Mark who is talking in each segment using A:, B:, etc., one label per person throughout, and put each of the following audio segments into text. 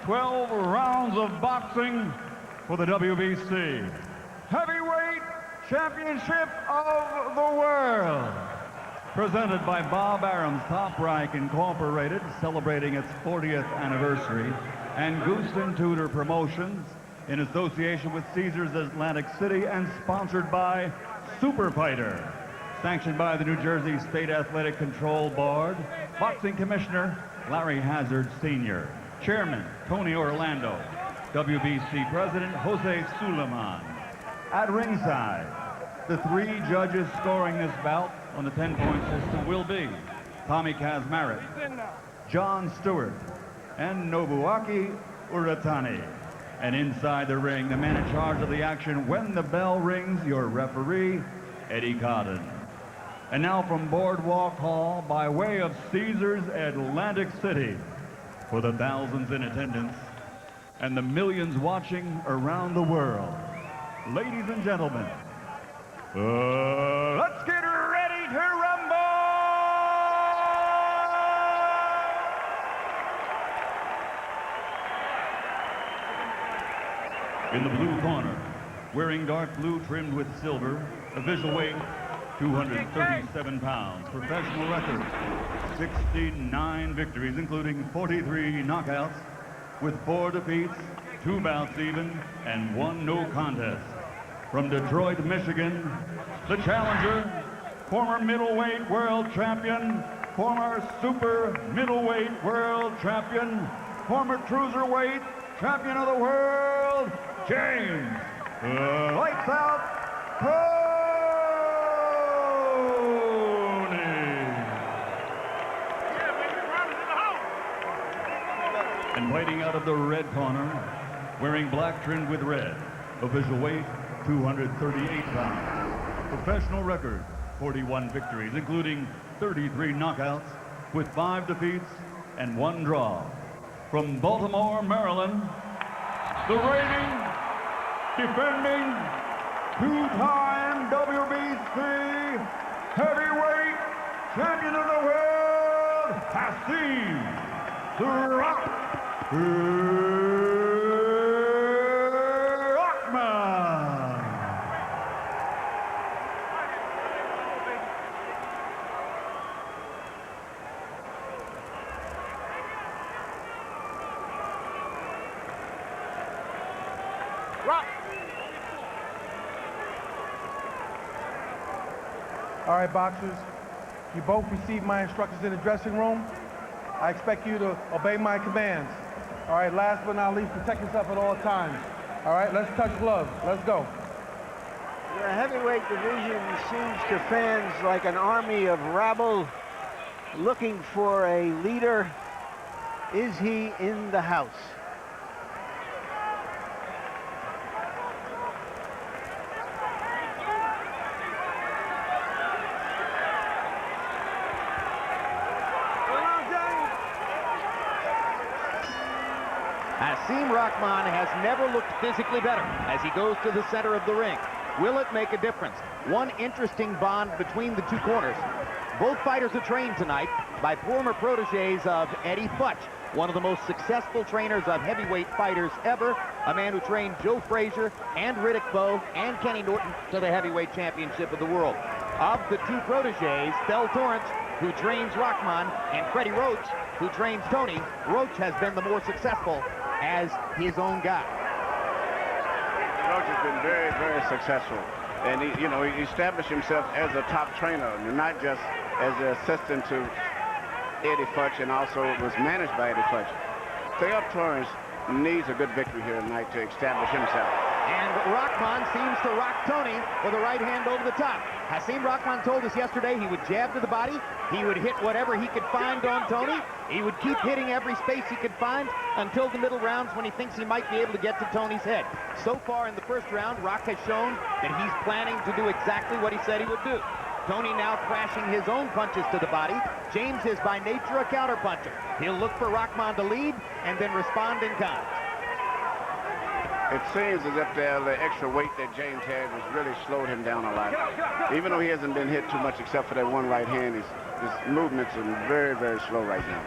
A: 12 rounds of boxing for the WBC Heavyweight Championship of the World. Presented by Bob Arum's Top Rank Incorporated, celebrating its 40th anniversary, and Goose and Tudor Promotions, in association with Caesars Atlantic City, and sponsored by Super Fighter. Sanctioned by the New Jersey State Athletic Control Board, Boxing Commissioner Larry Hazard Sr., Chairman Toney Orlando, WBC President Jose Suleiman. At ringside, the 3 judges scoring this bout on the 10-point system will be Tommy Kazmarek, John Stewart, and Nobuaki Uratani. And inside the ring, the man in charge of the action when the bell rings, your referee, Eddie Cotton. And now from Boardwalk Hall, by way of Caesars Atlantic City, for the thousands in attendance and the millions watching around the world, ladies and gentlemen, let's get ready to rumble! In the blue corner, wearing dark blue trimmed with silver, official weight 237 pounds, professional record 69 victories, including 43 knockouts, with 4 defeats, 2 bouts even, and 1 no contest. From Detroit, Michigan, the challenger, former middleweight world champion, former super middleweight world champion, former cruiserweight champion of the world, James Lights Out Toney. And fighting out of the red corner, wearing black trimmed with red, official weight 238 pounds, professional record 41 victories, including 33 knockouts, with 5 defeats and 1 draw. From Baltimore, Maryland, the reigning, defending, 2-time WBC heavyweight champion of the world, Hasim Rahman.
B: All right, boxers, you both received my instructions in the dressing room. I expect you to obey my commands. All right, last but not least, protect yourself at all times. All right, let's touch gloves. Let's go.
C: The heavyweight division seems to fans like an army of rabble looking for a leader. Is he in the house?
D: Hasim Rahman has never looked physically better as he goes to the center of the ring. Will it make a difference? One interesting bond between the 2 corners. Both fighters are trained tonight by former proteges of Eddie Futch, one of the most successful trainers of heavyweight fighters ever, a man who trained Joe Frazier and Riddick Bowe and Kenny Norton to the heavyweight championship of the world. Of the 2 proteges, Bell Torrance, who trains Rahman, and Freddie Roach, who trains Toney, Roach has been the more successful as his own guy.
E: Roach has been very, very successful. And he established himself as a top trainer, and not just as an assistant to Eddie Futch, and also was managed by Eddie Futch. Bell Torrance needs a good victory here tonight to establish himself.
D: And Rahman seems to rock Toney with a right hand over the top. Hasim Rahman told us yesterday he would jab to the body, he would hit whatever he could find on Toney, he would keep hitting every space he could find until the middle rounds when he thinks he might be able to get to Toney's head. So far in the first round, Rock has shown that he's planning to do exactly what he said he would do. Toney now crashing his own punches to the body. James is by nature a counterpuncher. He'll look for Rahman to lead and then respond in kind.
E: It seems as if the extra weight that James had has really slowed him down a lot. Even though he hasn't been hit too much except for that one right hand, his movements are very, very slow right now.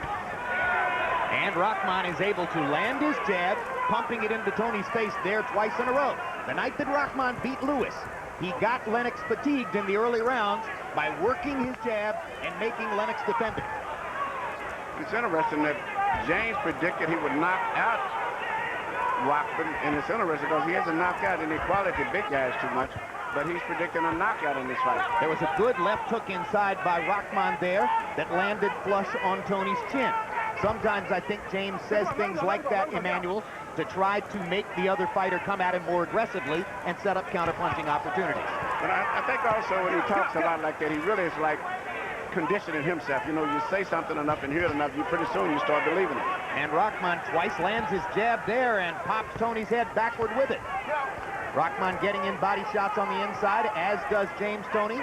D: And And Rahman is able to land his jab, pumping it into Toney's face there twice in a row. The night that Rahman beat Lewis, he got Lennox fatigued in the early rounds by working his jab and making Lennox defend it.
E: It's interesting that James predicted he would knock out Rahman, and it's interesting because he hasn't knocked out any quality big guys too much, but he's predicting a knockout in this fight.
D: There was a good left hook inside by Rahman there that landed flush on Toney's chin. Sometimes I think James says things like that, Emmanuel, to try to make the other fighter come at him more aggressively and set up counter-punching opportunities.
E: But I think also when he talks a lot like that, he really is like conditioning himself. You know, you say something enough and hear it enough, you pretty soon you start believing it.
D: And Rahman twice lands his jab there and pops Toney's head backward with it. Rahman getting in body shots on the inside, as does James Toney.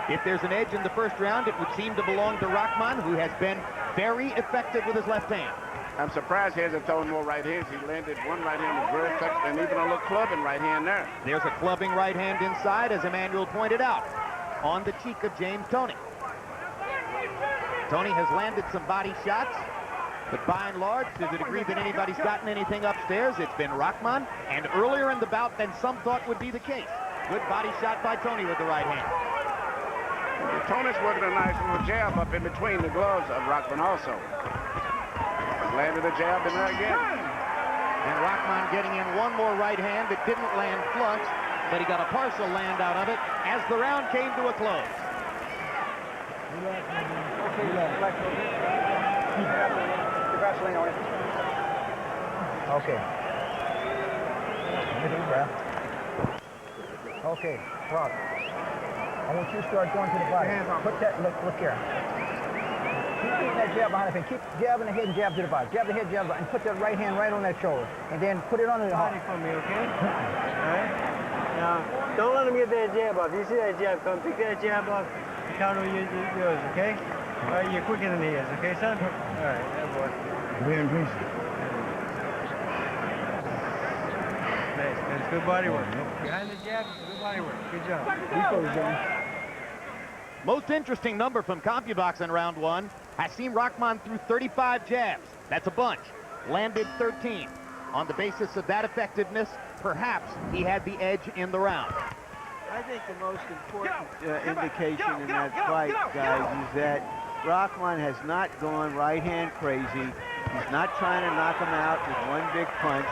D: If there's an edge in the first round, it would seem to belong to Rahman, who has been very effective with his left hand.
E: I'm surprised he hasn't thrown more right hands. He landed one right hand was very effective, and even a little clubbing right hand there.
D: There's a clubbing right hand inside, as Emmanuel pointed out, on the cheek of James Toney. Toney has landed some body shots, but by and large, to the degree that anybody's gotten anything upstairs, it's been Rahman, and earlier in the bout than some thought would be the case. Good body shot by Toney with the right hand.
E: Toney's working a nice little jab up in between the gloves of Rahman also. Landed the jab in there again.
D: And Rahman getting in one more right hand that didn't land flush, but he got a partial land out of it as the round came to a close.
F: Okay. Okay, Rock. I want you to start going to the body. Put that, look here. Keep putting that jab behind the thing. Keep jabbing the head and jab to the body. Jab the head, jab the body, and put that right hand right on that shoulder. And then put it under the heart.
G: For me, okay? All right? Now, don't let him get that jab off. You see that jab come, pick that jab off, and counter yours, okay? All right, you're quicker than he is, okay, son? All right, that boy.
F: Very greasy.
G: Nice, that's good body work. Behind the jab, good body work. Good job.
D: Most interesting number from CompuBox in round one. Hasim Rahman threw 35 jabs. That's a bunch. Landed 13. On the basis of that effectiveness, perhaps he had the edge in the round.
C: I think the most important indication in that fight, guys, is that Rahman has not gone right hand crazy. He's not trying to knock him out with one big punch.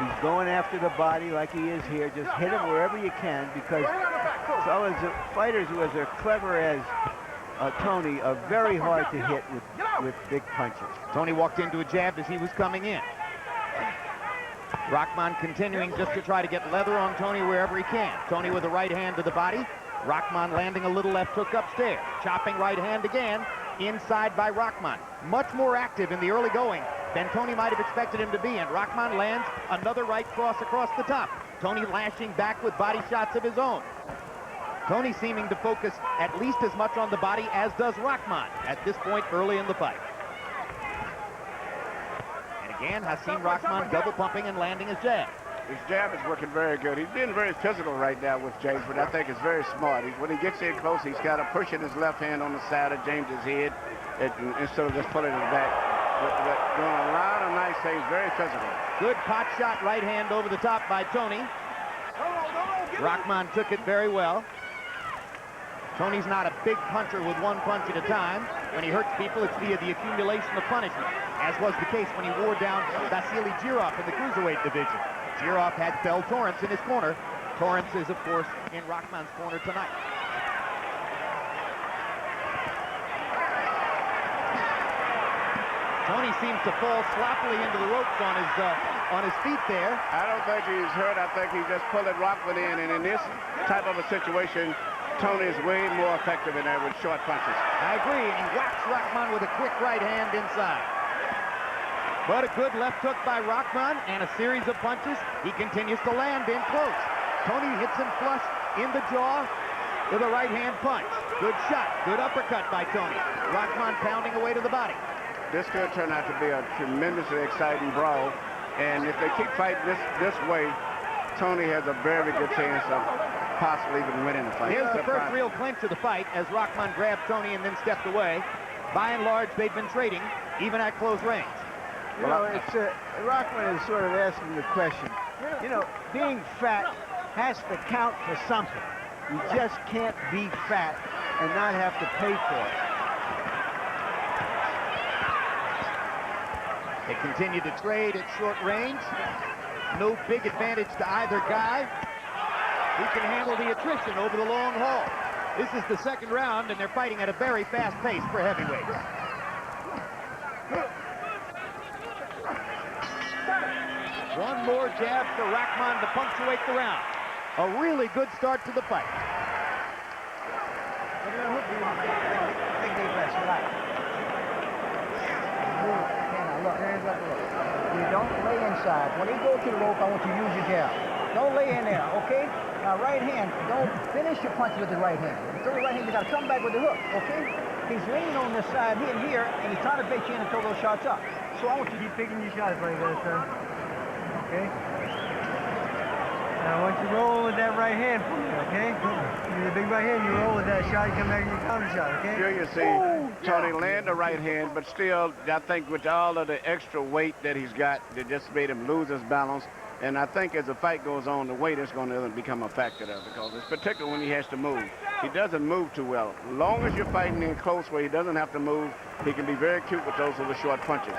C: He's going after the body like he is here. Just hit him wherever you can, because so as fighters who are clever as Toney are very hard to hit with big punches.
D: Toney walked into a jab as he was coming in. Rahman continuing just to try to get leather on Toney wherever he can. Toney with a right hand to the body. Rahman landing a little left hook upstairs. Chopping right hand again. Inside by Rahman. Much more active in the early going than Toney might have expected him to be. And Rahman lands another right cross across the top. Toney lashing back with body shots of his own. Toney seeming to focus at least as much on the body as does Rahman at this point early in the fight. And again, Hasim Rahman double pumping and landing his jab.
E: His jab is working very good. He's being very physical right now with James, but I think it's very smart. When he gets in close, he's got to push his left hand on the side of James's head instead of just pulling it back. But doing a lot of nice things, very physical.
D: Good pot shot right hand over the top by Toney. Rahman took it very well. Toney's not a big puncher with one punch at a time. When he hurts people, it's via the accumulation of punishment, as was the case when he wore down Vasily Girov in the cruiserweight division. Girov had Bell Torrance in his corner. Torrance is, of course, in Rahman's corner tonight. Toney seems to fall sloppily into the ropes on his feet there.
E: I don't think he's hurt. I think he's just pulling Rahman in, and in this type of a situation, Toney is way more effective in there with short punches.
D: I agree, and he whacks Rahman with a quick right hand inside. But a good left hook by Rahman and a series of punches. He continues to land in close. Toney hits him flush in the jaw with a right hand punch. Good shot, good uppercut by Toney. Rahman pounding away to the body.
E: This could turn out to be a tremendously exciting brawl, and if they keep fighting this way, Toney has a very good chance of possibly even winning the fight.
D: Here's the first real clinch of the fight as Rahman grabbed Toney and then stepped away. By and large, they've been trading, even at close range.
C: You know, it's Rahman is sort of asking the question. You know, being fat has to count for something. You just can't be fat and not have to pay for it.
D: They continue to trade at short range. No big advantage to either guy. Who can handle the attrition over the long haul? This is the second round, and they're fighting at a very fast pace for heavyweights. One more jab for Rahman to punctuate the round. A really good start to the fight.
F: You don't lay inside. When you go to the rope, I want you to use your jab. Don't lay in there, okay? Now, right hand, don't finish your punch with the right hand. You throw the right hand, you got to come back with the hook, okay? He's leaning on this side here, and he's trying to bait you in and throw those shots up.
G: So I want you to keep picking your shots like that, son. Okay? Now, once you roll with that right hand for me, okay? With the big right hand, you roll with that shot, you come back and you counter shot, okay?
E: Here you see Toney land the right hand, but still, I think with all of the extra weight that he's got, that just made him lose his balance. And I think as the fight goes on, the weight is going to become a factor there, because it's particularly when he has to move. He doesn't move too well. As long as you're fighting in close where he doesn't have to move, he can be very cute with those little short punches.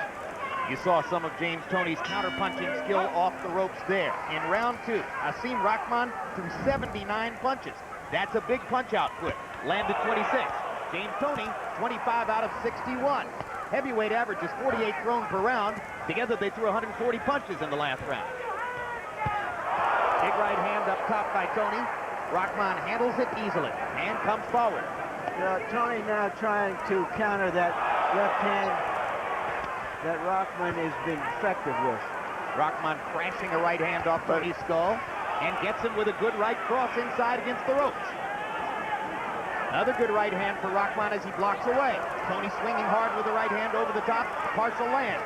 D: You saw some of James Toney's counter-punching skill off the ropes there. In round two, Asim Rahman threw 79 punches. That's a big punch output. Landed 26. James Toney, 25 out of 61. Heavyweight average is 48 thrown per round. Together, they threw 140 punches in the last round. Big right hand up top by Toney. Rahman handles it easily and comes forward.
C: Toney now trying to counter that left hand that Rahman has been effective with.
D: Rahman crashing a right hand off Toney's skull and gets him with a good right cross inside against the ropes. Another good right hand for Rahman as he blocks away. Toney swinging hard with the right hand over the top, partial land.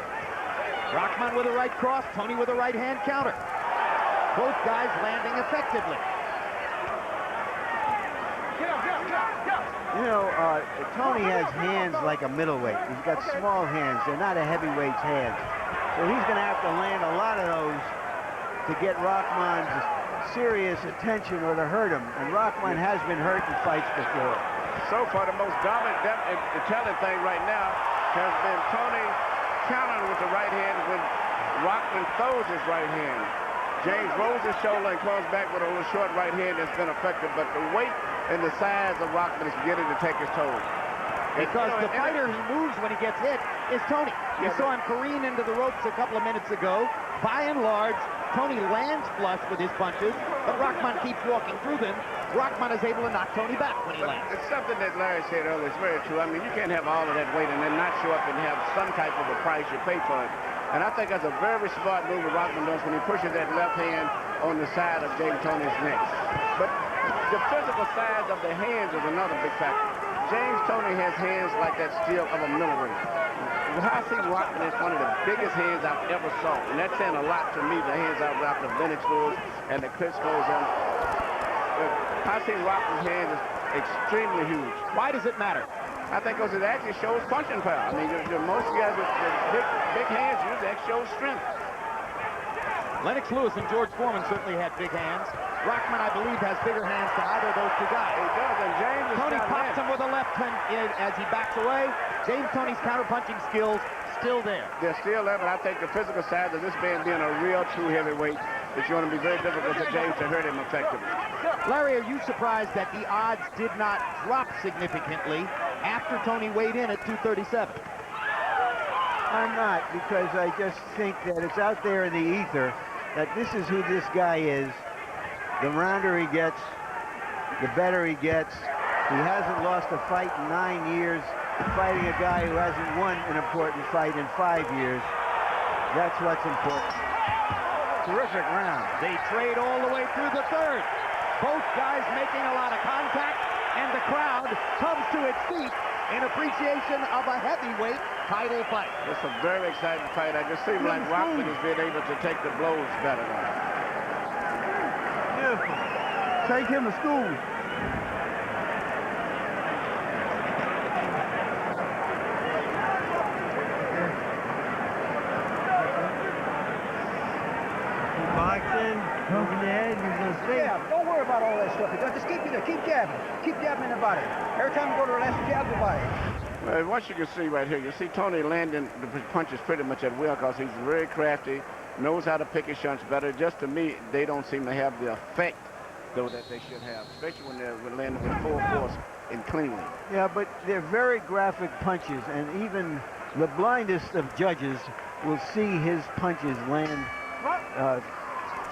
D: Rahman with a right cross, Toney with a right hand counter. Both guys landing effectively.
C: You know, Toney has hands like a middleweight. He's got small hands. They're not a heavyweight's hands. So he's going to have to land a lot of those to get Rahman's serious attention or to hurt him. And Rahman has been hurt in fights before.
E: So far, the most dominant the telling thing right now has been Toney countering with the right hand when Rahman throws his right hand. James rolls his shoulder and comes back with a little short right hand that's been effective, but the weight and the size of Rahman is beginning to take his toll.
D: Because the fighter who moves when he gets hit is Toney. You saw him careen into the ropes a couple of minutes ago. By and large, Toney lands flush with his punches, but Rahman keeps walking through them. Rahman is able to knock Toney back when he lands.
E: It's something that Larry said earlier. It's very true. I mean, you can't have all of that weight and then not show up and have some type of a price you pay for it. And I think that's a very smart move that Rahman does when he pushes that left hand on the side of James Toney's neck. But the physical size of the hands is another big factor. James Toney has hands like that steel of a middleweight. I see Rahman is one of the biggest hands I've ever saw. And that's saying a lot to me, the hands out of Lennox Lewis and the Klitschko's. I see Rahman's hands is extremely huge.
D: Why does it matter?
E: I think because it actually shows punching power. I mean, most guys with big hands usually that shows strength.
D: Lennox Lewis and George Foreman certainly had big hands. Rahman, I believe, has bigger hands than either of those two guys.
E: He does, and James is
D: Toney pops him with a left hand as he backs away. James Toney's counter-punching skills still there.
E: They're still there, but I think the physical side of this man being a real true heavyweight, it's going to be very difficult for James to hurt him effectively.
D: Larry, are you surprised that the odds did not drop significantly after Toney weighed in at 237?
C: I'm not, because I just think that it's out there in the ether that this is who this guy is. The rounder he gets, the better he gets. He hasn't lost a fight in 9 years, fighting a guy who hasn't won an important fight in 5 years. That's what's important. Terrific round.
D: They trade all the way through the third. Both guys making a lot of contact, and the crowd comes to its feet in appreciation of a heavyweight title fight.
E: It's a very exciting fight. I just seem like Rahman has been able to take the blows better now.
B: Beautiful. Take him to school.
G: Boxing, over the head, he's going straight.
F: Yeah, don't worry about all that stuff. Just keep it there. Keep jabbing. Keep jabbing in the body. Every time you go to the left, jab the body.
E: Well, what you can see right here, you see Toney landing the punches pretty much at will because he's very crafty, knows how to pick his shots better. Just to me, they don't seem to have the effect, though, that they should have, especially when they're landing with full force and cleanly.
C: Yeah, but they're very graphic punches, and even the blindest of judges will see his punches land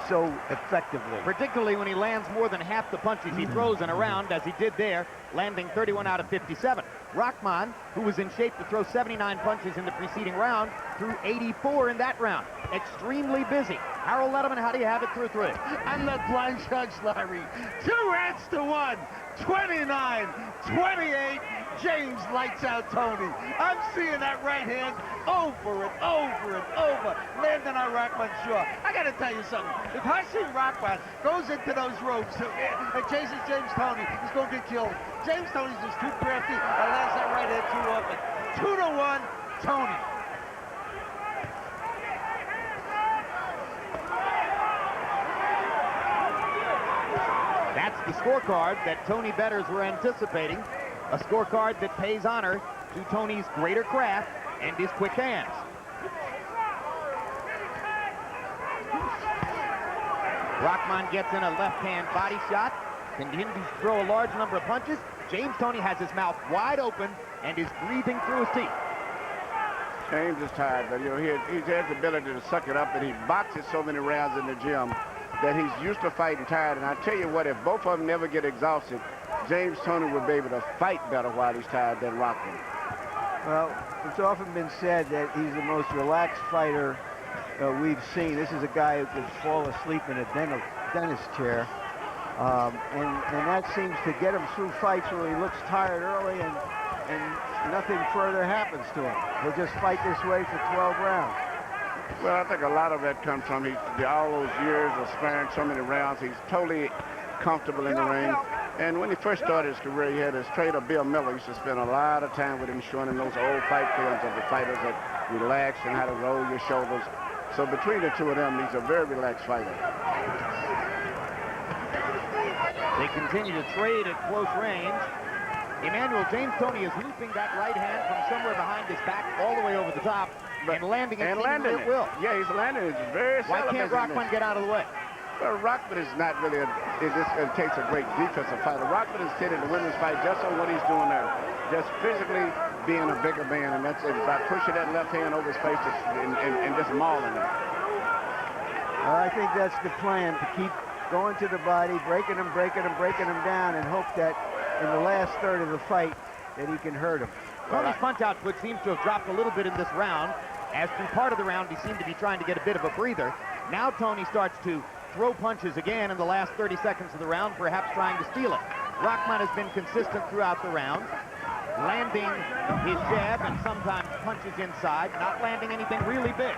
C: so effectively.
D: Particularly when he lands more than half the punches he throws in a round, as he did there, landing 31 out of 57. Rahman, who was in shape to throw 79 punches in the preceding round, threw 84 in that round. Extremely busy. Harold Letterman, how do you have it through 3?
H: I'm not blind judge, Larry. 2 rounds to 1. 29, 28. James lights out Toney. I'm seeing that right hand over and over and over, landing on Rahman's jaw. I got to tell you something. If Hasim Rahman goes into those ropes and chases James Toney, he's going to get killed. James Toney's just too crafty and lands that right hand too often. 2-1, Toney.
D: That's the scorecard that Toney bettors were anticipating. A scorecard that pays honor to Toney's greater craft and his quick hands. Rahman gets in a left-hand body shot, continues to throw a large number of punches. James Toney has his mouth wide open and is breathing through his teeth.
E: James is tired, but he has the ability to suck it up, and he boxes so many rounds in the gym that he's used to fighting tired. And I tell you what, if both of them never get exhausted, James Toney would be able to fight better while he's tired than Rahman.
C: Well, it's often been said that he's the most relaxed fighter we've seen. This is a guy who could fall asleep in a dentist chair. And that seems to get him through fights where he looks tired early and nothing further happens to him. He'll just fight this way for 12 rounds.
E: Well, I think a lot of that comes from all those years of sparring so many rounds. He's totally comfortable in the ring. And when he first started his career, he had his trainer, Bill Miller, used to spend a lot of time with him showing him those old fight films of the fighters that relax and how to roll your shoulders. So between the two of them, he's a very relaxed fighter.
D: They continue to trade at close range. Emmanuel, James Toney is looping that right hand from somewhere behind his back all the way over the top and landing it at will.
E: Yeah, he's landing it very
D: Why can't Rahman get out of the way?
E: Well, Rahman is not really it takes a great defensive fighter. Rahman is sitting in the women's fight just on what he's doing there. Just physically being a bigger man, and that's it, by pushing that left hand over his face and just mauling him.
C: Well, I think that's the plan, to keep going to the body, breaking him down, and hope that in the last third of the fight that he can hurt him.
D: Toney's punch output seems to have dropped a little bit in this round. As through part of the round, he seemed to be trying to get a bit of a breather. Now Toney starts to throw punches again in the last 30 seconds of the round, perhaps trying to steal it. Rahman has been consistent throughout the round, landing his jab and sometimes punches inside, not landing anything really big.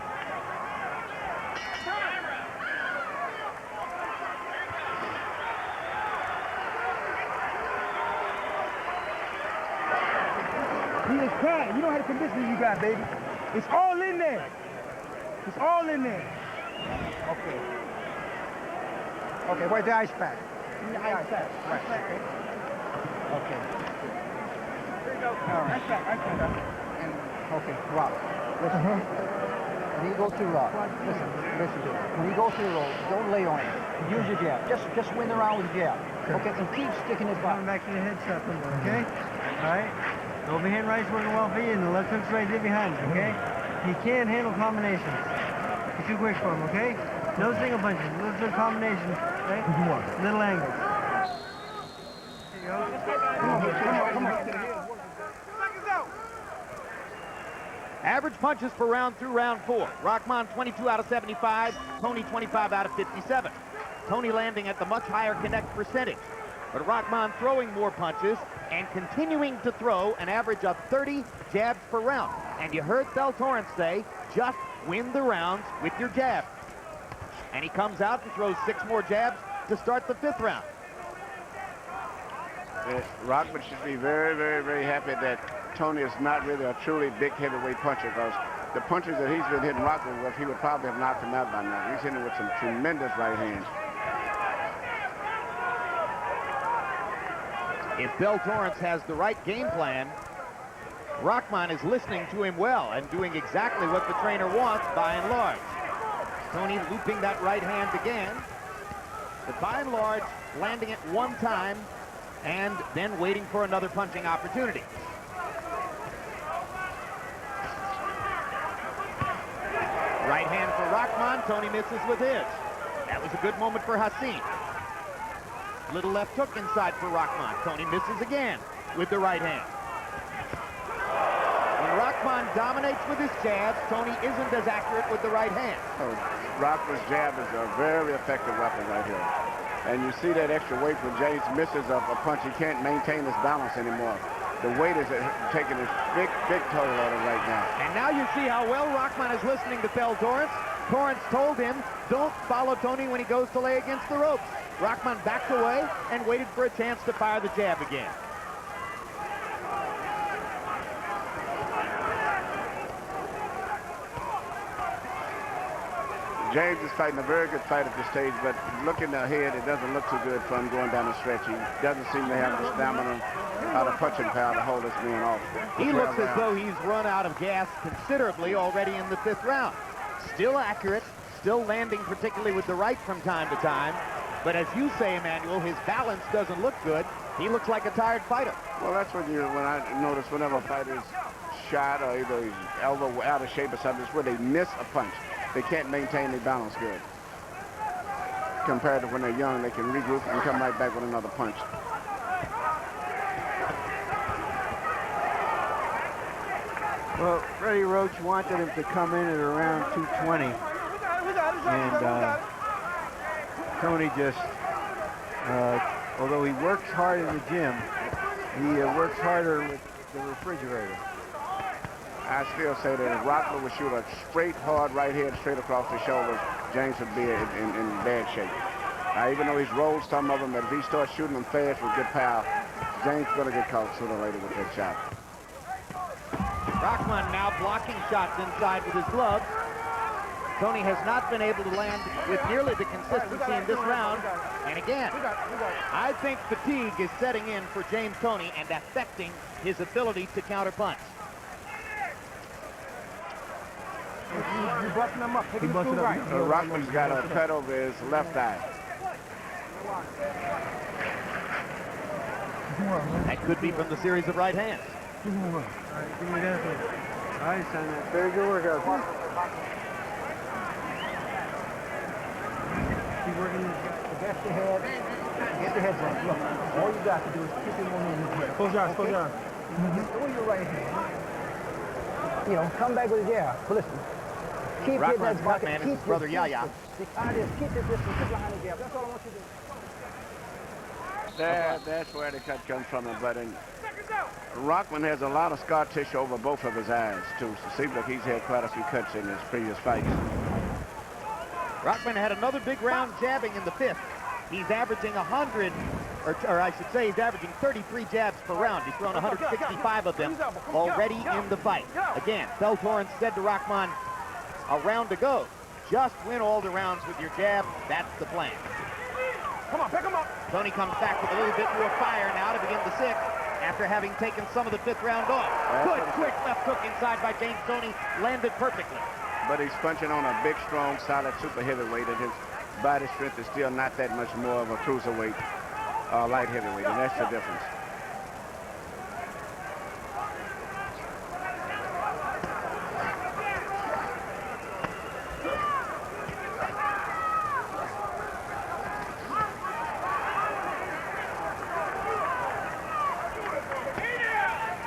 B: He is crying. You don't have to convince me you got, baby. It's all in there. It's all in there. Okay. Okay, where's the ice pack? The ice pack. Right. Okay. Here you go. All right. Ice pack. And, okay, Rock. Listen. When you go through Rock, listen to it. When you go through roll, don't lay on it. Use your jab. Just win the round with the jab. Okay, and keep sticking his body.
G: Coming back to the head shot, okay? All right? The overhand right's working well for you, and the left hook's right there behind you, okay? He can't handle combinations. You're too quick for him, okay? No single punches, little combinations, right? Little angles. There you go. Come on.
D: Average punches per round through round 4. Rahman 22 out of 75, Toney 25 out of 57. Toney landing at the much higher connect percentage. But Rahman throwing more punches and continuing to throw an average of 30 jabs per round. And you heard Del Torrance say, just win the rounds with your jab. And he comes out and throws 6 more jabs to start the 5th round.
E: Rahman should be very, very, very happy that Toney is not really a truly big heavyweight puncher, because the punches that he's been hitting Rockman with, he would probably have knocked him out by now. He's hitting with some tremendous right hands.
D: If Bell Torrance has the right game plan, Rahman is listening to him well and doing exactly what the trainer wants by and large. Toney looping that right hand again, but by and large landing it one time and then waiting for another punching opportunity. Right hand for Rahman. Toney misses with his. That was a good moment for Hassim. Little left hook inside for Rahman. Toney misses again with the right hand. When Rahman dominates with his jabs, Toney isn't as accurate with the right hand.
E: Oh, Rahman's jab is a very effective weapon right here. And you see that extra weight when James misses a punch. He can't maintain his balance anymore. The weight is taking a big toll on him right now.
D: And now you see how well Rahman is listening to Bell Torrance. Torrance told him, don't follow Toney when he goes to lay against the ropes. Rahman backed away and waited for a chance to fire the jab again.
E: James is fighting a very good fight at this stage, but looking ahead, it doesn't look too good for him going down the stretch. He doesn't seem to have the stamina or the punching power to hold this man off.
D: He looks as though he's run out of gas considerably already in the 5th round. Still accurate, still landing particularly with the right from time to time. But as you say, Emmanuel, his balance doesn't look good. He looks like a tired fighter.
E: Well, that's when I notice whenever a fighter's shot or either he's elbow out of shape or something, it's where they miss a punch. They can't maintain their balance good. Compared to when they're young, they can regroup and come right back with another punch.
C: Well, Freddie Roach wanted him to come in at around 220. And Toney just, although he works hard in the gym, he works harder with the refrigerator.
E: I still say that if Rockman would shoot a straight, hard right hand straight across the shoulders, James would be in bad shape. Even though he's rolled some of them, but if he starts shooting them fast with good power, James is going to get caught sooner or later with that shot.
D: Rahman now blocking shots inside with his gloves. Toney has not been able to land with nearly the consistency in this round. And again, I think fatigue is setting in for James Toney and affecting his ability to counterpunch.
F: You're busting him up. Take him through right.
E: Rockman's got a cut over his left eye.
D: That could be from the series of right hands.
G: All right, give me that one. All right, son.
B: Very good work out there.
G: Keep working.
F: Get the head. Get the head right. Look, all you got to do is keep him on his head.
B: Close your eyes, close your eyes.
F: Throw your right hand. You know, come back with a jab. Listen. Keep hitting
D: Rahman's
F: that
D: cut
F: bucket.
D: man is
F: Keep
D: his brother
F: this
D: Yaya.
F: distance. The idea is keep this distance. Keep behind the jab. That's all I want you to do.
E: That's where the cut comes from. But Rahman has a lot of scar tissue over both of his eyes, too. So it seems like he's had quite a few cuts in his previous fights.
D: Rahman had another big round jabbing in the 5th. He's averaging 100, or I should say he's averaging 33 jabs per round. He's thrown 165 of them already in the fight. Again, Bell Torrance said to Rahman, a round to go. Just win all the rounds with your jab. That's the plan.
B: Come on, pick him up.
D: Toney comes back with a little bit more fire now to begin the 6th after having taken some of the 5th round off. Good, quick left hook inside by James Toney. Landed perfectly.
E: But he's punching on a big, strong, solid super heavyweight, and his body strength is still not that much more of a cruiserweight, light heavyweight, and that's the difference.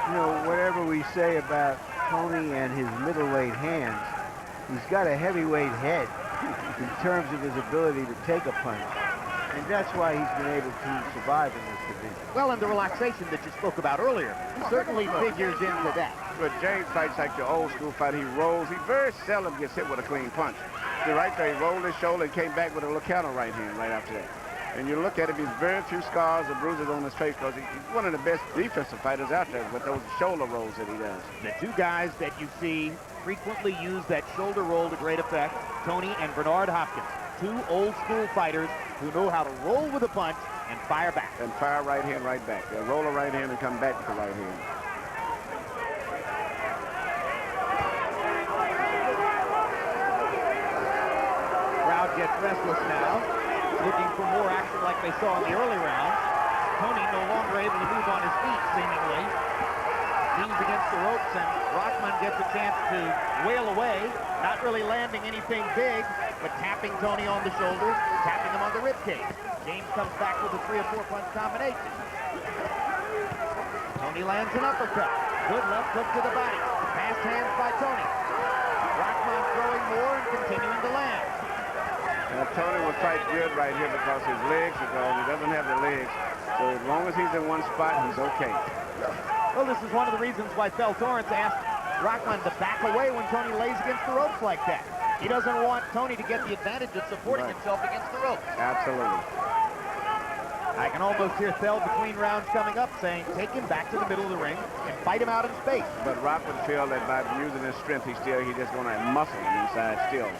C: You know, whatever we say about Toney and his middleweight hands, he's got a heavyweight head in terms of his ability to take a punch. And that's why he's been able to survive in this division.
D: Well, and the relaxation that you spoke about earlier certainly figures into that.
E: But James fights like the old school fight. He rolls. He very seldom gets hit with a clean punch. See, right there, he rolled his shoulder and came back with a little counter right hand right after that. And you look at him, he's very few scars or bruises on his face because he's one of the best defensive fighters out there with those shoulder rolls that he does.
D: The two guys that you see frequently use that shoulder roll to great effect, Toney and Bernard Hopkins. Two old school fighters who know how to roll with a punch and fire back.
E: And fire right hand, right back. They'll roll a right hand and come back with the right hand.
D: Crowd gets restless now, looking for more action like they saw in the early rounds. Toney no longer able to move on his feet, seemingly. Leans against the ropes, and Rahman gets a chance to wail away, not really landing anything big, but tapping Toney on the shoulder, tapping him on the ribcage. James comes back with a 3 or 4 punch combination. Toney lands an uppercut. Good left hook to the body. Fast hands by Toney. Rahman throwing more and continuing to land.
E: Toney will fight good right here because his legs are gone. He doesn't have the legs. So as long as he's in one spot, he's okay.
D: Well, this is one of the reasons why Fel Torrance asked Rahman to back away when Toney lays against the ropes like that. He doesn't want Toney to get the advantage of supporting himself against the ropes.
E: Absolutely.
D: I can almost hear Fel between rounds coming up saying, take him back to the middle of the ring and fight him out in space.
E: But Rock would feel that by using his strength, he's just going to muscle him inside still.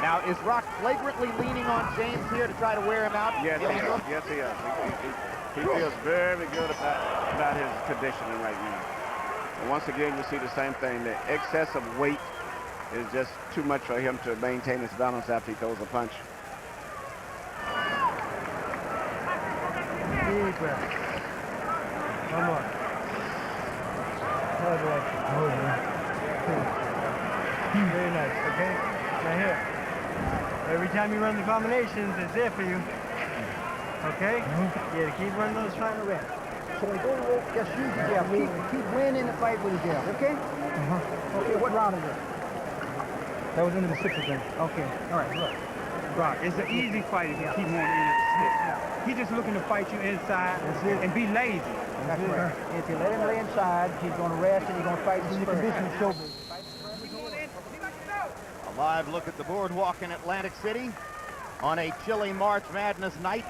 D: Now, is Rock flagrantly leaning on James here to try to wear him out?
E: Yes, he is. Yes, he is. He feels very good about his conditioning right now. And once again, you see the same thing. The excess of weight is just too much for him to maintain his balance after he throws a punch.
G: Deep breath. One more. Very nice, okay? Now here. Every time you run the combinations, it's there for you. Okay? Yeah, keep running those final reps.
F: So when you go to rope, just use the jab. We keep winning the fight with the jab, okay? Okay, what round is it?
B: That was into the 6th again.
F: Okay, all right, look.
B: Rock, it's an easy fight if you keep on in it. He's just looking to fight you inside and be lazy.
F: That's right. If you let him lay inside, he's going to rest and he's going to fight in the condition showbiz.
D: A live look at the boardwalk in Atlantic City on a chilly March Madness night.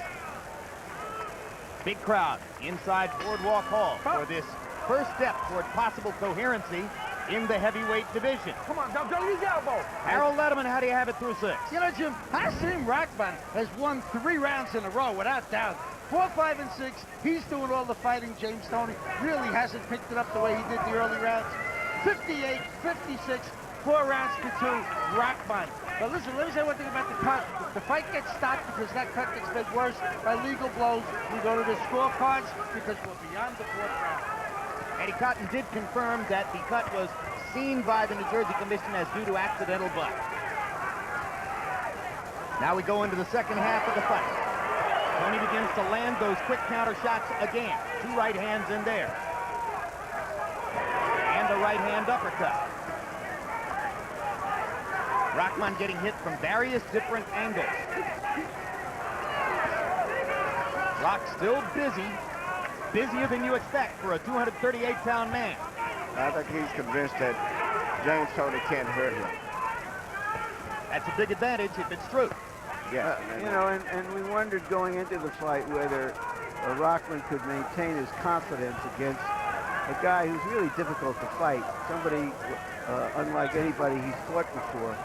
D: Big crowd inside Boardwalk Hall for this first step toward possible coherency in the heavyweight division.
B: Come on, don't use the elbow.
D: Harold Letterman, how do you have it through 6?
H: You know, Jim, Hasim Rahman has won 3 rounds in a row without doubt. 4, 5, and 6. He's doing all the fighting. James Toney really hasn't picked it up the way he did the early rounds. 58, 56, 4 rounds to 2, Rahman. But listen, let me say one thing about the cut. The fight gets stopped because that cut gets made worse by legal blows. We go to the scorecards because we're beyond the 4th round.
D: Eddie Cotton did confirm that the cut was seen by the New Jersey Commission as due to accidental blood. Now we go into the second half of the fight. Toney begins to land those quick counter shots again. 2 right hands in there. And a right hand uppercut. Rahman getting hit from various different angles. Rock still busy. Busier than you expect for a 238-pound man.
E: I think he's convinced that James Toney can't hurt him.
D: That's a big advantage if it's true.
E: Yeah.
C: You know, and we wondered going into the fight whether Rahman could maintain his confidence against a guy who's really difficult to fight, somebody unlike anybody he's fought before.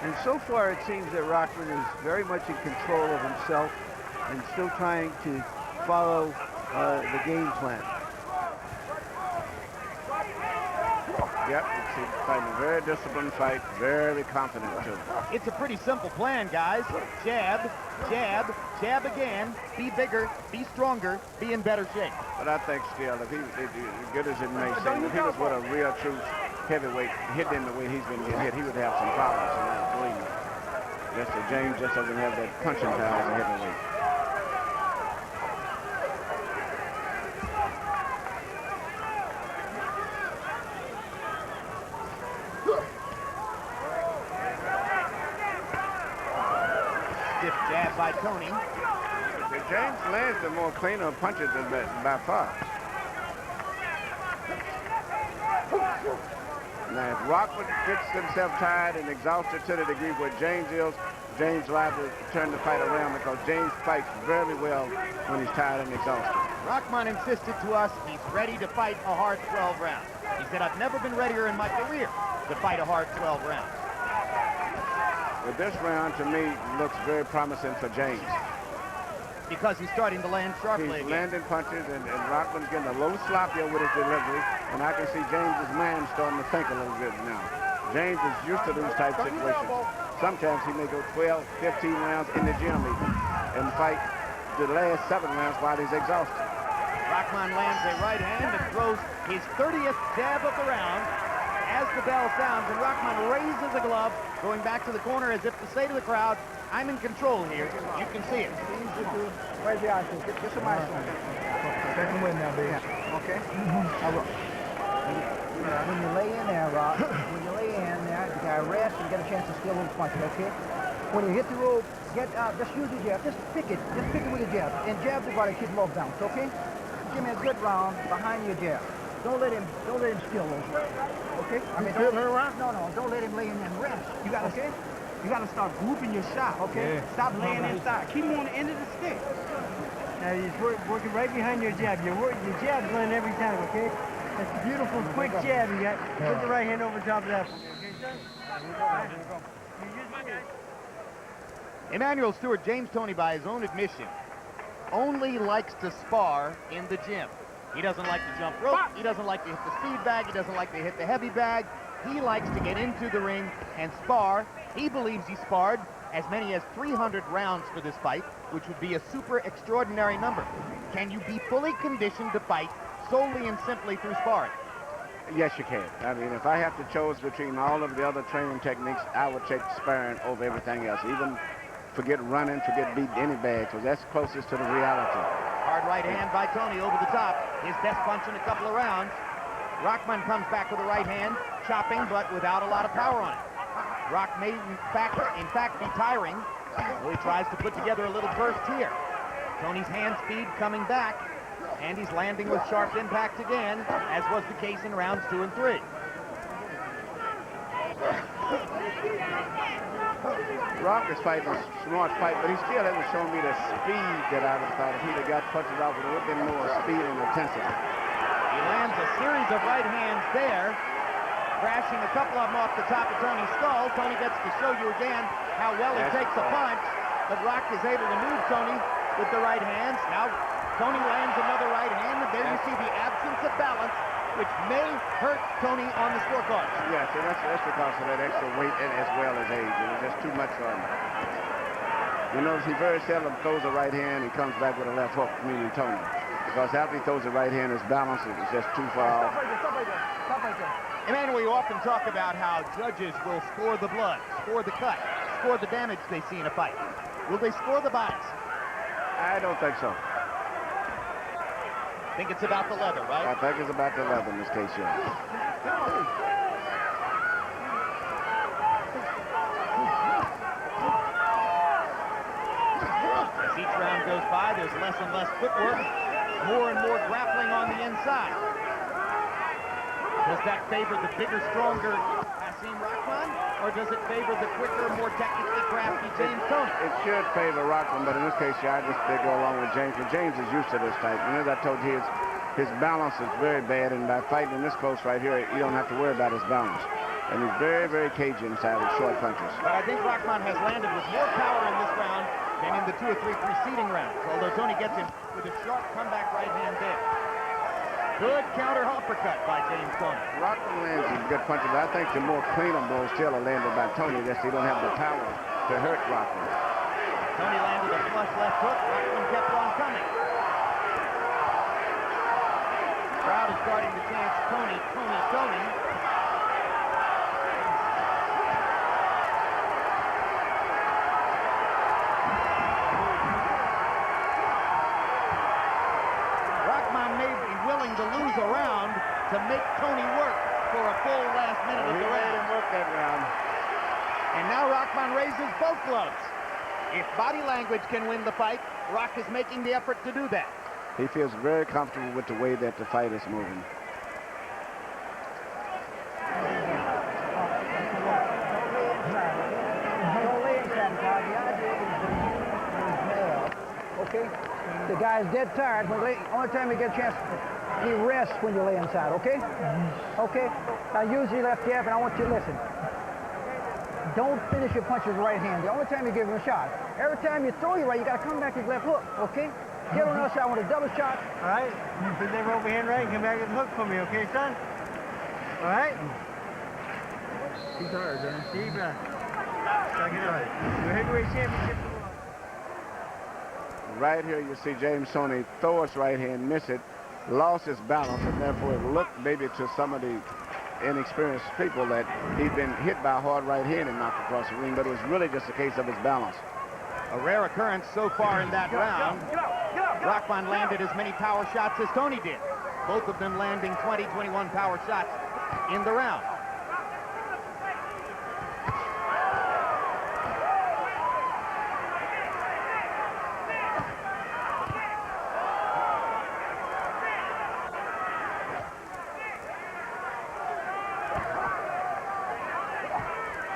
C: And so far it seems that Rahman is very much in control of himself and still trying to follow the game plan.
E: Yep, he's fighting a very disciplined fight, very confident too.
D: It's a pretty simple plan, guys. Jab, jab, jab again. Be bigger, be stronger, be in better shape.
E: But I think still, if as good as it may seem, if he was with a real true heavyweight hitting him the way he's been getting hit, he would have some problems in that ring. Just that James just doesn't have that punching power as a heavyweight.
D: Stiff jab by Toney.
E: James lands the more cleaner punches by far. Now, if Rockman gets himself tired and exhausted to the degree where James is, James will have to turn the fight around because James fights very well when he's tired and exhausted.
D: Rahman insisted to us he's ready to fight a hard 12 rounds. He said, I've never been readier in my career to fight a hard 12 rounds.
E: But this round, to me, looks very promising for James.
D: Because he's starting to land sharply
E: He's
D: again.
E: landing punches, and Rockman's getting a little sloppier with his delivery, and I can see James's mind starting to think a little bit now. James is used to these type situations. Sometimes he may go 12, 15 rounds in the gym even, and fight the last 7 rounds while he's exhausted.
D: Rahman lands a right hand and throws his 30th jab of the round as the bell sounds, and Rahman raises a glove, going back to the corner as if to say to the crowd, I'm in control here. You can see it.
F: Right there, just a nice one. Second win now, baby. Okay? When you lay in there, Rock, when you lay in there, you got to rest and get a chance to steal little punches, okay? When you hit the rope, just use your jab. Just pick it with your jab. And jab the body, keep low down, okay? Give me a good round behind your jab. Don't let him steal those rounds, okay? I mean, don't let him lay in there and rest. You got okay?
B: You got to start grouping your shot, okay?
G: Yeah.
B: Stop laying inside. Keep him on the end of the stick.
G: Now he's working right behind your jab. Your jab's landing every time, okay? That's a beautiful, quick jab you got. Put the right hand over top of that for me, okay, son?
D: Emmanuel Stewart, James Toney, by his own admission, only likes to spar in the gym. He doesn't like to jump rope. He doesn't like to hit the speed bag. He doesn't like to hit the heavy bag. He likes to get into the ring and spar. He believes he sparred as many as 300 rounds for this fight, which would be a super extraordinary number. Can you be fully conditioned to fight solely and simply through sparring?
E: Yes, you can. I mean, if I have to choose between all of the other training techniques, I would take sparring over everything else. Even forget running, forget beating any bag, because that's closest to the reality.
D: Hard right hand by Toney over the top. His best punch in a couple of rounds. Rahman comes back with a right hand, chopping, but without a lot of power on it. Rock may, in fact, be tiring. So he tries to put together a little burst here. Toney's hand speed coming back, and he's landing with sharp impact again, as was the case in rounds 2 and 3.
E: Rock is fighting a smart fight, but he still hasn't shown me the speed that I would have thought if he'd have got punches out with a little bit more speed and intensity.
D: He lands a series of right hands there, crashing a couple of them off the top of Toney's skull. Toney gets to show you again how well he takes a punch, but Rock is able to move Toney with the right hands. Now Toney lands another right hand, and there you see the absence of balance, which may hurt Toney on the scorecard.
E: Yes, and that's because of that extra weight and as well as age. It was just too much for him. You notice he very seldom throws a right hand and comes back with a left hook, meaning Toney. Because after he throws the right hand, his balance is just too far off.
F: Stop right there.
D: Emmanuel, you often talk about how judges will score the blood, score the cut, score the damage they see in a fight. Will they score the bodies?
E: I don't think so.
D: I think it's about the leather, right?
E: I think it's about the leather in this case, yes.
D: As each round goes by, there's less and less footwork, more and more grappling on the inside. Does that favor the bigger, stronger Hasim Rahman, or does it favor the quicker, more technically crafty James Toney?
E: It should favor Rahman, but in this case, I just go along with James. And James is used to this type. And as I told you, his balance is very bad. And by fighting this close right here, you don't have to worry about his balance. And he's very, very cagey inside with short punches.
D: But I think Rahman has landed with more power in this round than in the 2 or 3 preceding rounds, although Toney gets him with a sharp comeback right hand there. Good counter uppercut by James Toney.
E: Rahman lands some good punches, but I think the more cleaner blows still are landed by Toney. Just he don't have the power to hurt Rahman.
D: Toney landed a flush left hook. Rahman kept on coming. Crowd is starting to chant Toney, Toney, Toney. To lose a round to make Toney work for a full last minute of the round.
E: He made him work that round.
D: And now Rahman raises both gloves. If body language can win the fight, Rock is making the effort to do that.
E: He feels very comfortable with the way that the fight is moving.
F: okay? The guy's dead tired. Only time you get a chance, he rests when you lay inside, okay? Okay? Now use your left jab, and I want you to listen. Don't finish your punches with the right hand. The only time you give him a shot. Every time you throw your right, you got to come back with your left hook, okay? Get on the other side with a double shot.
G: All right? Put that overhand right and come back with the hook for me, okay, son? All right?
B: He's tired, man.
G: Deep breath. Second right. Your heavyweight championship.
E: Right here, you see James Toney throw his right hand, miss it, lost his balance, and therefore it looked maybe to some of the inexperienced people that he'd been hit by a hard right hand and knocked across the ring, but it was really just a case of his balance.
D: A rare occurrence so far in that round. Rahman landed as many power shots as Toney did. Both of them landing 20, 21 power shots in the round.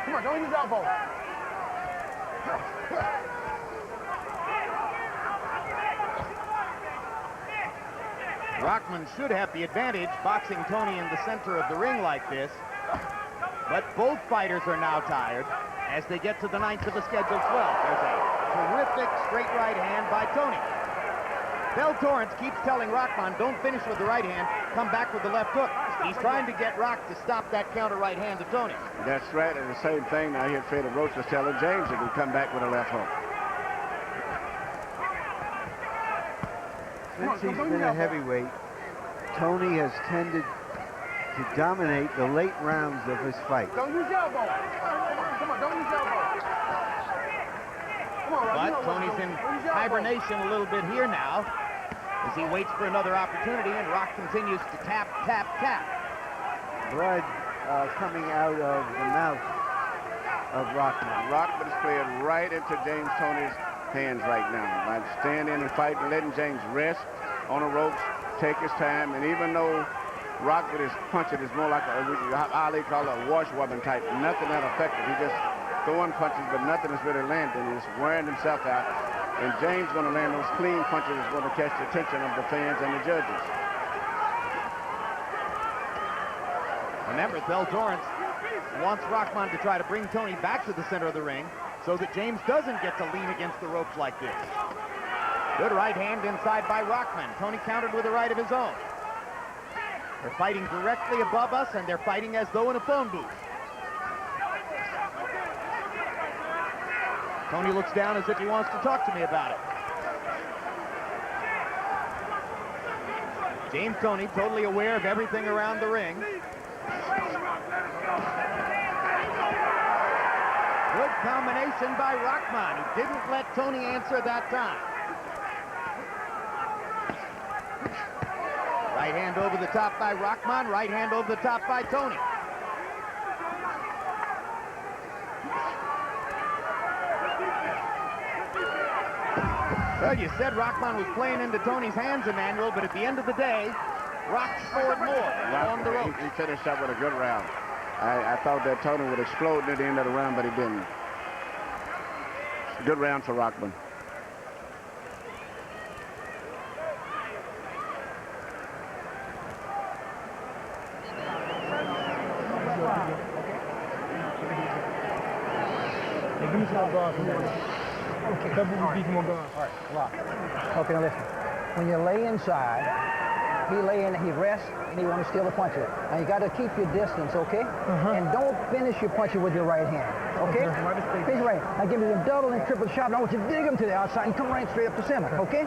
B: Come on, don't use elbow.
D: Rahman should have the advantage boxing Toney in the center of the ring like this. But both fighters are now tired as they get to the 9th of the scheduled 12. There's a terrific straight right hand by Toney. Del Torrance keeps telling Rahman, don't finish with the right hand, come back with the left hook. He's trying to get Rock to stop that counter right hand to Toney.
E: That's right, and the same thing now here Fredo Roach was telling James that he'd come back with a left hook.
C: Since he's been a heavyweight, Toney has tended to dominate the late rounds of his fight.
B: Don't use elbow. Come on, don't use elbow. Come on,
D: But Tony's in hibernation a little bit here now as he waits for another opportunity, and Rock continues to tap, tap, tap.
C: Blood coming out of the mouth of Rahman.
E: Rahman is playing right into James Toney's hands right now. By standing and fighting, letting James rest on the ropes, take his time, and even though Rock with his punching is more like Ali call it a washwoman type, nothing that effective. He just throwing punches, but nothing is really landing. He's wearing himself out, and James going to land those clean punches is going to catch the attention of the fans and the judges.
D: Remember, Del Torrance wants Rahman to try to bring Toney back to the center of the ring so that James doesn't get to lean against the ropes like this. Good right hand inside by Rahman. Toney countered with a right of his own. They're fighting directly above us, and they're fighting as though in a phone booth. Toney looks down as if he wants to talk to me about it. James Toney, totally aware of everything around the ring. Good combination by Rahman, who didn't let Toney answer that time. Right hand over the top by Rahman, right hand over the top by Toney. Well, you said Rahman was playing into Toney's hands, Emmanuel, but at the end of the day, Rock scored more along the ropes.
E: He finished up with a good round. I thought that Toney would explode near the end of the round, but he didn't. Good round for Rahman.
B: Give me some guard from that.
F: Okay.
B: Double beat more guard.
F: All right, Rock. Okay, now listen. When you lay inside, he rests, and he wants to steal the punches. Now you got to keep your distance, okay? And don't finish your punches with your right hand, okay? Finish your right. Now give me the double and triple shot. Now I want you to dig him to the outside and come right straight up the center, okay?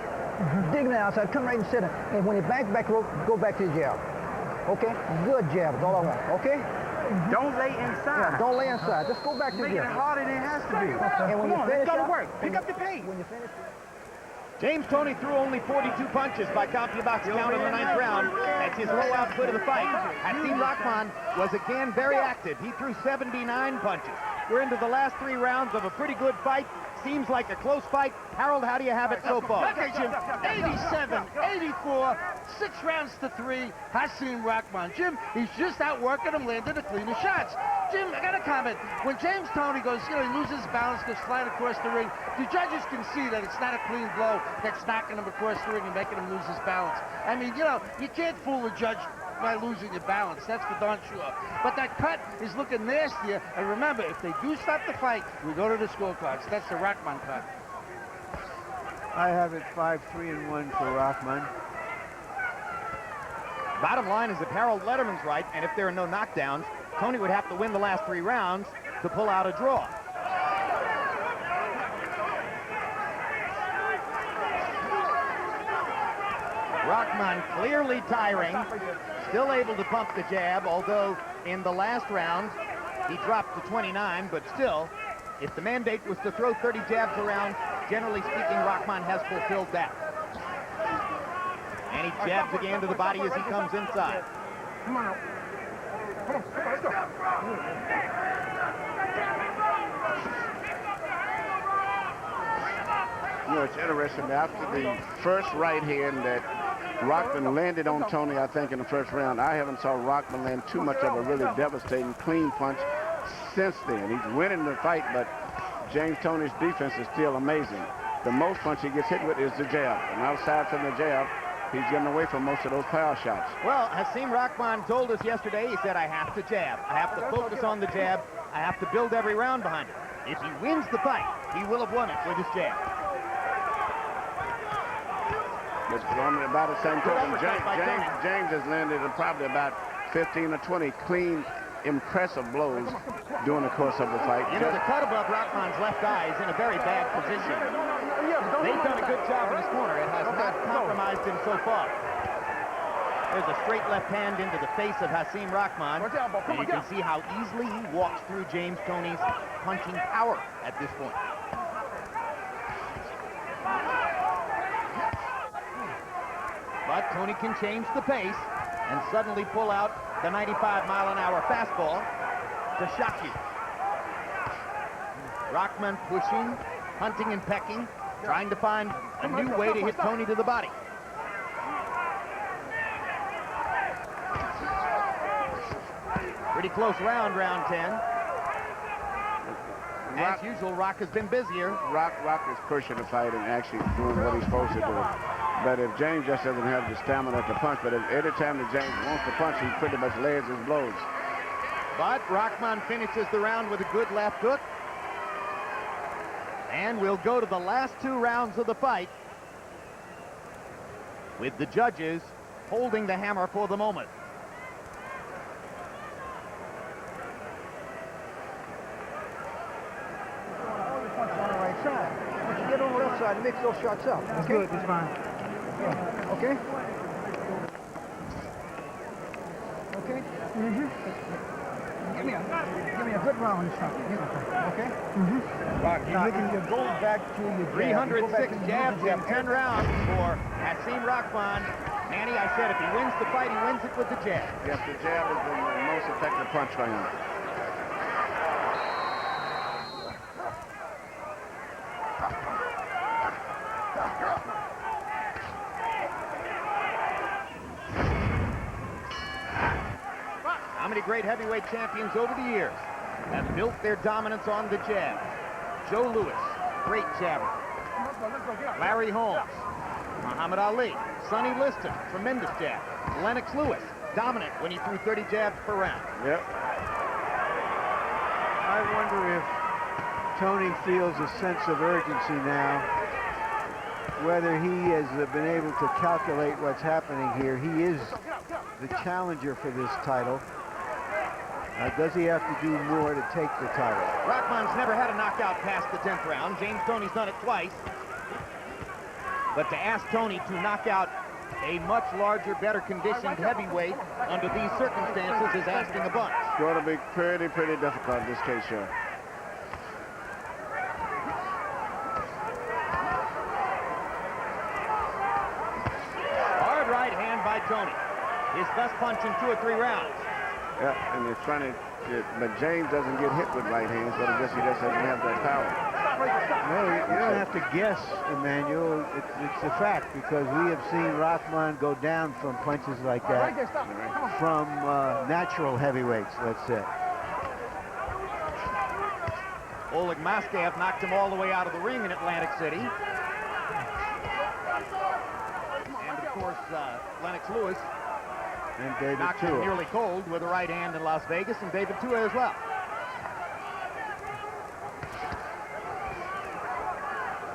F: Dig him to the outside, come right in the center. And when you back rope, go back to your jab. Okay? Good jab, that's all I want, okay?
B: Don't lay inside.
F: Yeah, don't lay inside. Just go back to your
B: Make it
F: jab.
B: harder than it has to be.
F: And when
B: Come
F: you
B: on,
F: finish
B: let's go to
F: up,
B: work. Pick up the pace.
F: When you finish,
D: James Toney threw only 42 punches by CompuBox count in the 9th round. That's his low output of the fight. Hasim Rahman was again very active. He threw 79 punches. We're into the last 3 rounds of a pretty good fight. Seems like a close fight. Harold, how do you have it so far?
H: Okay, Jim, 87, 84, 6 rounds to 3, Hasim Rahman. Jim, he's just outworking him, landing the cleaner shots. Jim, I got a comment. When James Toney goes, he loses balance, goes flying across the ring, the judges can see that it's not a clean blow that's knocking him across the ring and making him lose his balance. I mean, you can't fool a judge by losing your balance. That's for darn sure. But that cut is looking nastier. And remember, if they do stop the fight, we go to the scorecards. That's the Rahman cut.
C: I have it 5-3-1 for Rahman.
D: Bottom line is if Harold Letterman's right, and if there are no knockdowns, Toney would have to win the last 3 rounds to pull out a draw. Rahman clearly tiring, still able to pump the jab, although in the last round he dropped to 29, but still, if the mandate was to throw 30 jabs around, generally speaking, Rahman has fulfilled that. And he jabs again to the body as he comes inside.
F: Come on. Come on, let's go.
E: It's interesting. After the first right hand that Rahman landed on Toney, I think, in the first round, I haven't saw Rahman land too much of a really devastating, clean punch since then. He's winning the fight, but James Toney's defense is still amazing. The most punch he gets hit with is the jab. And outside from the jab, he's getting away from most of those power shots.
D: Well, Hasim Rahman told us yesterday, he said, I have to jab. I have to focus on the jab. I have to build every round behind it. If he wins the fight, he will have won it with his jab.
E: It's about the same token. James has landed probably about 15 or 20 clean, impressive blows during the course of the fight.
D: The cut above Rahman's left eye is in a very bad position. They've done a good job in his corner. It has not compromised him so far. There's a straight left hand into the face of Hasim Rahman. And you can see how easily he walks through James Toney's punching power at this point. But Toney can change the pace and suddenly pull out the 95-mile-an-hour fastball to shock you. Rahman pushing, hunting and pecking, trying to find a new way to hit Toney to the body. Pretty close round 10. As usual, Rock has been busier.
E: Rock is pushing the fight and actually doing what he's supposed to do. But if James just doesn't have the stamina to punch, but every time that James wants to punch, he pretty much lays his blows.
D: But Rahman finishes the round with a good left hook. And we'll go to the last 2 rounds of the fight with the judges holding the hammer for the moment.
F: Get on the left side and mix those shots up.
G: That's good, that's fine.
F: Yeah. Okay? Okay? Mm-hmm. Give me a good round this time. Okay? Mm-hmm. Now, you go back to your
D: 306 jabs in 10 rounds for Hasim Rahman. Manny, I said if he wins the fight, he wins it with the jab.
E: Yes, the jab is the most effective punch for him.
D: How many great heavyweight champions over the years have built their dominance on the jab? Joe Louis, great jabber. Larry Holmes, Muhammad Ali, Sonny Liston, tremendous jab. Lennox Lewis, dominant when he threw 30 jabs per round.
C: Yep. I wonder if Toney feels a sense of urgency now, whether he has been able to calculate what's happening here. He is the challenger for this title. Does he have to do more to take the title?
D: Rahman's never had a knockout past the 10th round. James Toney's done it twice. But to ask Toney to knock out a much larger, better conditioned heavyweight under these circumstances is asking a bunch.
E: It's going to be pretty difficult in this case here.
D: Hard right hand by Toney. His best punch in 2 or 3 rounds.
E: Yeah, and they're trying to, but James doesn't get hit with right hands, but he just doesn't have that power.
C: No, you don't have to guess, Emmanuel. It's a fact, because we have seen Rahman go down from punches like that from natural heavyweights, let's say.
D: Oleg Maskev knocked him all the way out of the ring in Atlantic City. And of course, Lennox Lewis
C: And David
D: knocked him
C: Tua.
D: nearly cold with a right hand in Las Vegas, and David Tua as well.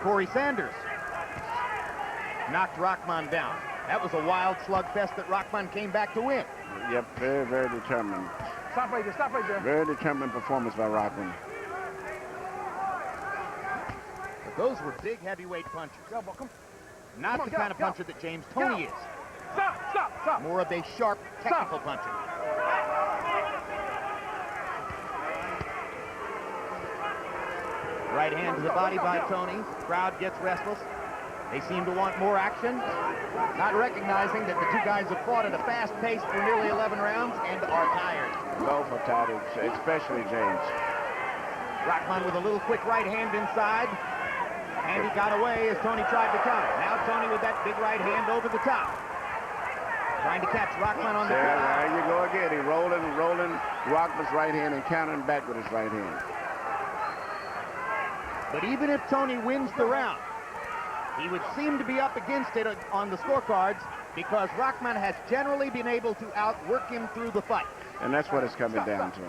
D: Corey Sanders knocked Rahman down. That was a wild slugfest that Rahman came back to win.
E: Yep, very, very determined.
B: Stop right there, stop right there.
E: Very determined performance by Rahman.
D: But those were big heavyweight punches.
B: Elbow, come.
D: Not
B: Come on,
D: the
B: get
D: kind
B: up,
D: of
B: get up.
D: puncher that James Toney is.
B: Stop.
D: More of a sharp, technical puncher. Right hand to the body by Toney. Crowd gets restless. They seem to want more action, not recognizing that the two guys have fought at a fast pace for nearly 11 rounds and are tired.
E: Both are tired, especially James.
D: Rahman with a little quick right hand inside, and he got away as Toney tried to counter. Now Toney with that big right hand over the top. Trying to catch Rahman on the
E: There
D: ground.
E: you go again. He rolling Rahman's right hand and countering back with his right hand.
D: But even if Toney wins the round, he would seem to be up against it on the scorecards because Rahman has generally been able to outwork him through the fight.
E: And that's what it's coming down to.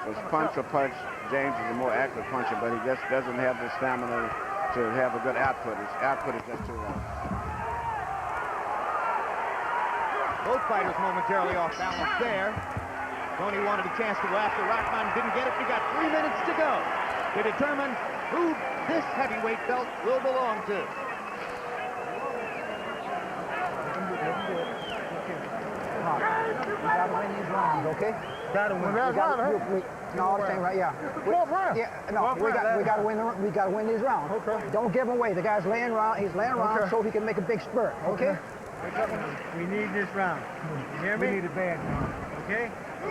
E: It's punch for punch. James is a more active puncher, but he just doesn't have the stamina to have a good output. His output is just too low.
D: Both fighters momentarily off balance there. Toney wanted a chance to go after Rahman, didn't get it. We got 3 minutes to go to determine who this heavyweight belt will belong to.
F: You gotta win these rounds, okay?
B: Gotta win.
F: No, I'm saying right, yeah. We gotta win. We gotta win these rounds.
B: Okay.
F: Don't give him away. The guy's laying around. He's laying around
B: Okay.
F: so he can make a big spurt. Okay.
G: We need this round. You hear me?
B: We need it bad.
G: Okay? All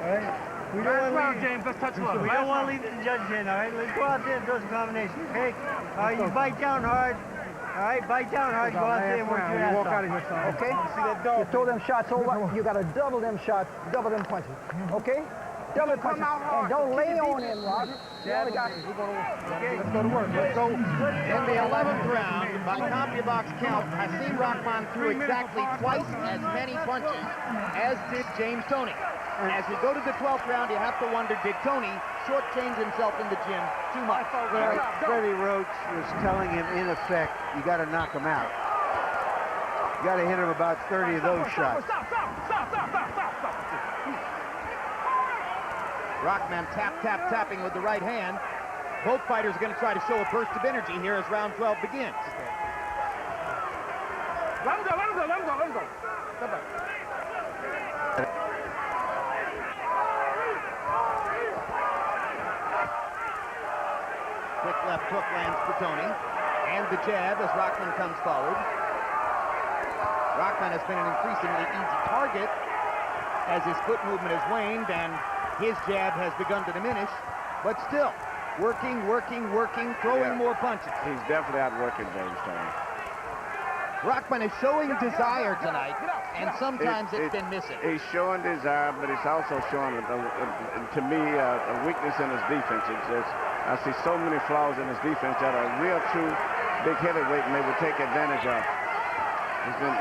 G: right? We don't want to leave,
B: James. Let's touch
G: we don't want to leave the judges in, all right? Let's go out there and throw some combinations, okay? All right, you bite down hard. All right, bite down hard. Go out there and work your ass
B: Walk
G: off.
B: out of here, son.
F: Okay.
B: See that
F: You
B: dog?
F: throw them shots over. You gotta double them shots, double them punches. Okay? Double punches. And don't lay on him, Rob. You only got.
B: Let's go to work. Let's go.
D: In the 11th round, by CompuBox count, Hasim Rahman threw exactly twice as many punches as did James Toney. As we go to the 12th round, you have to wonder, did Toney shortchange himself in the gym too much?
C: Well, Freddie Roach was telling him, in effect, you got to knock him out. You got to hit him about 30 of those shots.
D: Rahman tapping with the right hand. Both fighters are going to try to show a burst of energy here as round 12 begins.
B: Let him go. Step back.
D: Quick left hook lands for Toney. And the jab as Rahman comes forward. Rahman has been an increasingly easy target as his foot movement has waned and his jab has begun to diminish. But still, working, throwing more punches.
E: He's definitely outworking James Toney.
D: Rahman is showing desire tonight, and sometimes it's been missing.
E: He's showing desire, but he's also showing, to me, a weakness in his defense. I see so many flaws in his defense that a real true big heavyweight may would take advantage of. He's been,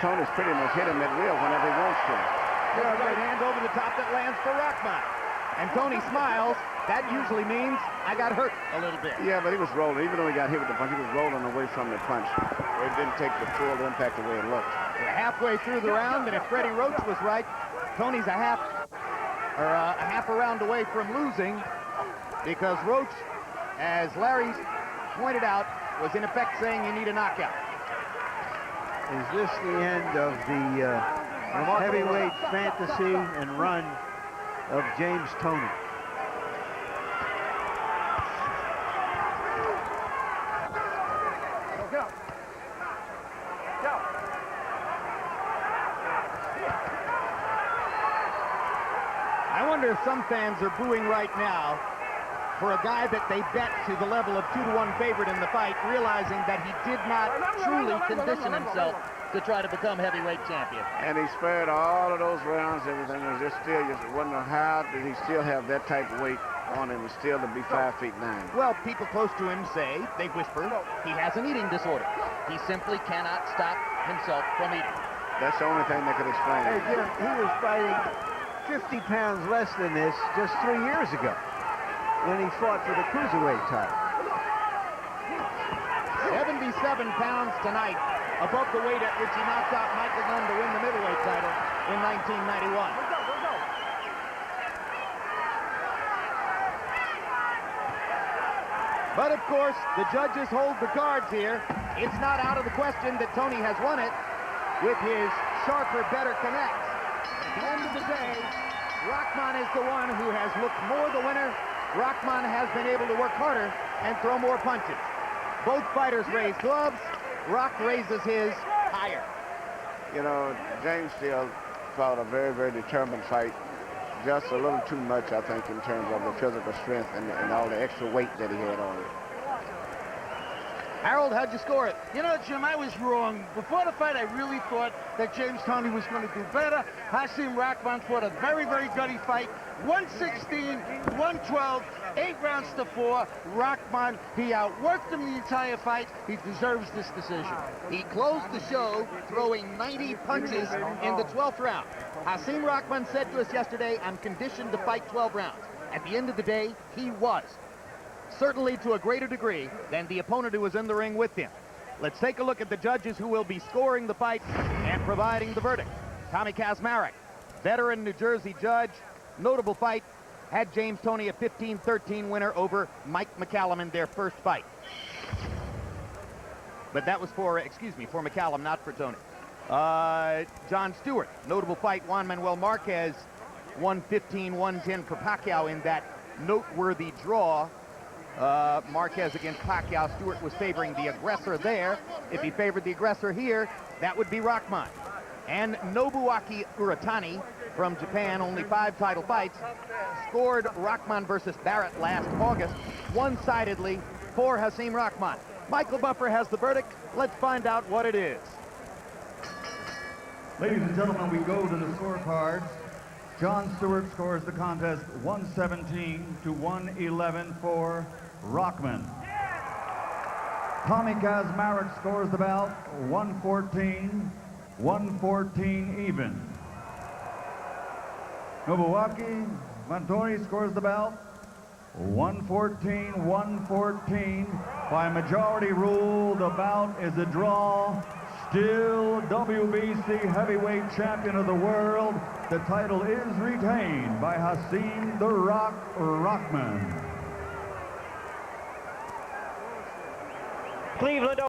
E: Toney's pretty much hit him at will whenever he wants to.
D: Right hand over the top that lands for Rahman. And Toney smiles. That usually means I got hurt a little bit.
E: Yeah, but he was rolling. Even though he got hit with the punch, he was rolling away from the punch. It didn't take the full impact the way it looked.
D: We're halfway through the round, and if Freddie Roach was right, Toney's a half a round away from losing because Roach, as Larry pointed out, was in effect saying you need a knockout.
C: Is this the end of the heavyweight fantasy and run of James Toney?
D: I wonder if some fans are booing right now for a guy that they bet to the level of 2-to-1 favorite in the fight, realizing that he did not truly condition himself to try to become heavyweight champion.
E: And he spared all of those rounds, everything. Was just still, just wondering how did he still have that type of weight on him still to be 5'9".
D: Well, people close to him say, they whisper, he has an eating disorder. He simply cannot stop himself from eating.
E: That's the only thing that could explain
C: Hey,
E: it.
C: Jim, he was fighting 50 pounds less than this just 3 years ago when he fought for the cruiserweight title.
D: 77 pounds tonight, above the weight at which he knocked out Michael Nunn to win the middleweight title in 1991. But of course, the judges hold the cards here. It's not out of the question that Toney has won it with his sharper, better connects. At the end of the day, Rahman is the one who has looked more the winner. Rahman has been able to work harder and throw more punches. Both fighters raise gloves. Rock raises his higher.
E: You know, James still fought a very, very determined fight. Just a little too much, I think, in terms of the physical strength and all the extra weight that he had on him.
D: Harold, how'd you score it?
H: You know, Jim, I was wrong. Before the fight, I really thought that James Toney was going to do better. Hasim Rahman fought a very, very gutty fight. 116, 112, 8 rounds to 4. Rahman, he outworked him the entire fight. He deserves this decision.
D: He closed the show throwing 90 punches in the 12th round. Hasim Rahman said to us yesterday, I'm conditioned to fight 12 rounds. At the end of the day, he was. Certainly to a greater degree than the opponent who was in the ring with him. Let's take a look at the judges who will be scoring the fight and providing the verdict. Tommy Kazmarek, veteran New Jersey judge, notable fight, had James Toney a 15-13 winner over Mike McCallum in their first fight. But that was for McCallum, not for Toney. John Stewart, notable fight, Juan Manuel Marquez won 15-110 for Pacquiao in that noteworthy draw. Marquez against Pacquiao. Stewart was favoring the aggressor there. If he favored the aggressor here, that would be Rahman. And Nobuaki Uratani from Japan, only 5 title fights, scored Rahman versus Barrett last August, one-sidedly for Hasim Rahman. Michael Buffer has the verdict. Let's find out what it is.
A: Ladies and gentlemen, we go to the scorecards. John Stewart scores the contest 117 to 111 for Rahman. Tommy Kazmarek scores the bout 114 even. Nobuaki Uratani scores the bout 114 by majority rule. The bout is a draw. Still WBC heavyweight champion of the world. The title is retained by Hasim "The Rock" Rahman.
F: Cleveland.